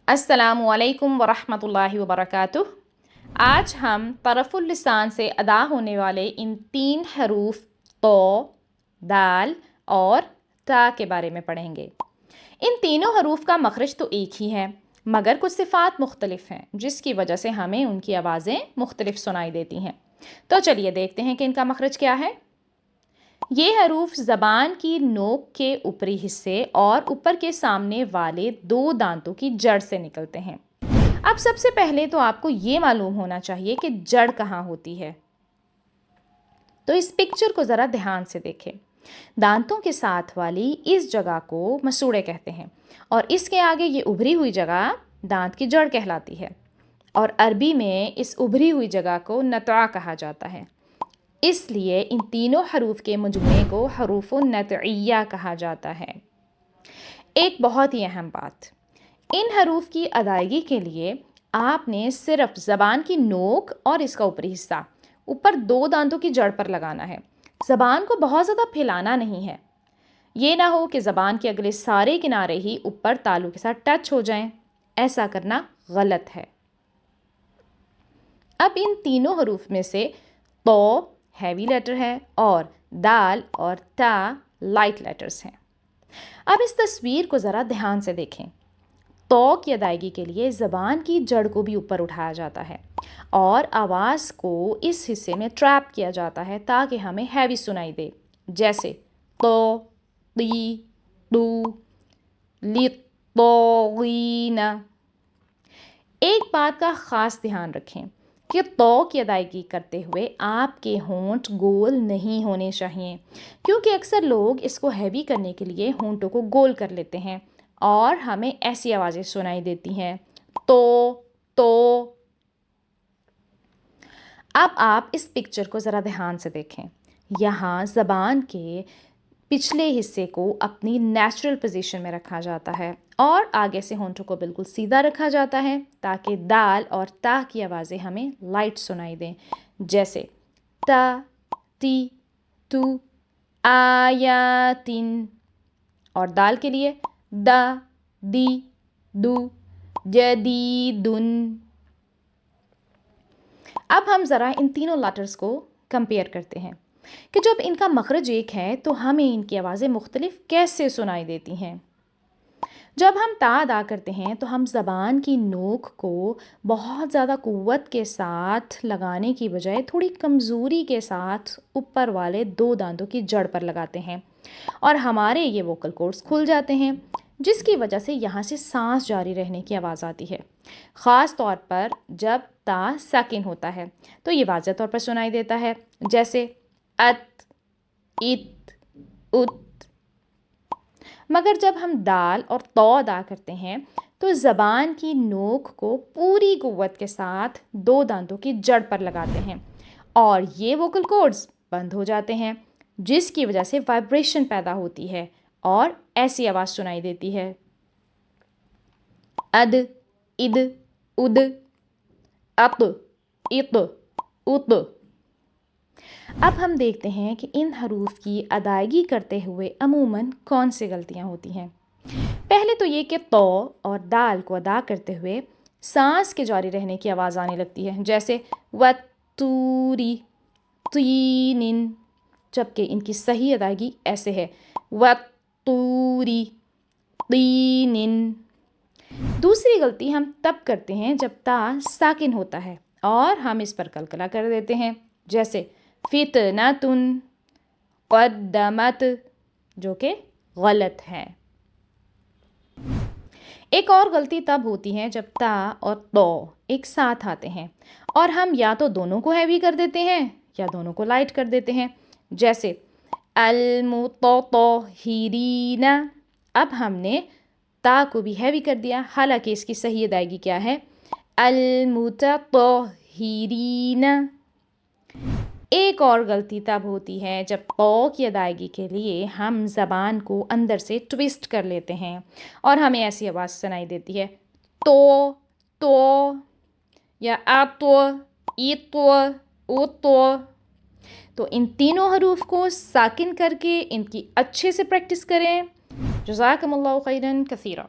अस्सलामु अलैकुम वरहमतुल्लाहि वबरकातुह। आज हम तरफ़ुल लिसान से अदा होने वाले इन 3 हरूफ तो, दाल और ता के बारे में पढ़ेंगे। इन तीनों हरूफ का मखरज तो एक ही है, मगर कुछ सिफ़ात मुख्तलिफ हैं, जिसकी वजह से हमें उनकी आवाज़ें मुख्तलिफ सुनाई देती हैं। तो चलिए देखते हैं कि इनका मखरज क्या है। ये हरूफ ज़बान की नोक के ऊपरी हिस्से और ऊपर के सामने वाले 2 दांतों की जड़ से निकलते हैं। अब सबसे पहले तो आपको ये मालूम होना चाहिए कि जड़ कहाँ होती है। तो इस पिक्चर को ज़रा ध्यान से देखें। दांतों के साथ वाली इस जगह को मसूड़े कहते हैं और इसके आगे ये उभरी हुई जगह दांत की जड़ कहलाती है और अरबी में इस उभरी हुई जगह को नतआ कहा जाता है। इसलिए इन तीनों हरूफ के मजमूए को हरूफ़ुन नतइया कहा जाता है। एक बहुत ही अहम बात, इन हरूफ की अदायगी के लिए आपने सिर्फ ज़बान की नोक और इसका ऊपरी हिस्सा ऊपर 2 दांतों की जड़ पर लगाना है। ज़बान को बहुत ज़्यादा फैलाना नहीं है। ये ना हो कि ज़बान के अगले सारे किनारे ही ऊपर तालू के साथ टच हो जाएं। ऐसा करना गलत है। अब इन तीनों हरूफ में से तो हैवी लेटर है और दाल और ता लाइट लेटर्स हैं। अब इस तस्वीर को ज़रा ध्यान से देखें। तो की अदायगी के लिए ज़बान की जड़ को भी ऊपर उठाया जाता है और आवाज़ को इस हिस्से में ट्रैप किया जाता है ताकि हमें हैवी सुनाई दे, जैसे तो, ती, तू, ली, तो, लीना। एक बात का ख़ास ध्यान रखें कि तो की अदायगी करते हुए आपके होंठ गोल नहीं होने चाहिए, क्योंकि अक्सर लोग इसको हैवी करने के लिए होंठों को गोल कर लेते हैं और हमें ऐसी आवाज़ें सुनाई देती हैं, तो। अब आप इस पिक्चर को ज़रा ध्यान से देखें। यहाँ ज़बान के पिछले हिस्से को अपनी नेचुरल पोजीशन में रखा जाता है और आगे से होंठों को बिल्कुल सीधा रखा जाता है ताकि दाल और ता की आवाज़ें हमें लाइट सुनाई दें, जैसे ता, ती, तू, आयातिन। और दाल के लिए दा, दी, दू, जदीदुन। अब हम ज़रा इन तीनों लेटर्स को कंपेयर करते हैं कि जब इनका मखरज एक है तो हमें इनकी आवाज़ें मुख्तलिफ कैसे सुनाई देती हैं। जब हम ता अदा करते हैं तो हम ज़बान की नोक को बहुत ज़्यादा क़ुव्वत के साथ लगाने की बजाय थोड़ी कमज़ोरी के साथ ऊपर वाले 2 दांतों की जड़ पर लगाते हैं और हमारे ये वोकल कॉर्ड्स खुल जाते हैं, जिसकी वजह से यहाँ से सांस जारी रहने की आवाज़ आती है। ख़ास तौर पर जब ता साकिन होता है तो ये वाज़ेह तौर पर सुनाई देता है, जैसे अत, इत, उत। मगर जब हम दाल और तो अदा करते हैं तो ज़बान की नोक को पूरी क़ुव्वत के साथ 2 दांतों की जड़ पर लगाते हैं और ये वोकल कॉर्ड्स बंद हो जाते हैं, जिसकी वजह से वाइब्रेशन पैदा होती है और ऐसी आवाज़ सुनाई देती है, अद, इद, उद, अत, इत, उत। अब हम देखते हैं कि इन हरूफ की अदायगी करते हुए अमूमन कौन सी गलतियां होती हैं। पहले तो ये कि तो और दाल को अदा करते हुए सांस के जारी रहने की आवाज़ आने लगती है, जैसे वतूरी, तीनिन, जबकि इनकी सही अदायगी ऐसे है, वतूरी, तीनिन। दूसरी गलती हम तब करते हैं जब ता साकिन होता है और हम इस पर कलकला कर देते हैं, जैसे फितनतुन, क़द्दमत, जो कि गलत है। एक और गलती तब होती है जब ता और तो एक साथ आते हैं और हम या तो दोनों को हैवी कर देते हैं या दोनों को लाइट कर देते हैं, जैसे अल-मुतत्तहिरीना। अब हमने ता को भी हैवी कर दिया, हालांकि इसकी सही अदायगी क्या है, अल-मुतत्तहिरीना। एक और गलती तब होती है जब तो की अदायगी के लिए हम ज़बान को अंदर से ट्विस्ट कर लेते हैं और हमें ऐसी आवाज़ सुनाई देती है, तो या आतो, ईतो, ओतो। तो इन तीनों हरूफ को साकिन करके इनकी अच्छे से प्रैक्टिस करें। जज़ाकमुल्लाहु खैरन कसीरा।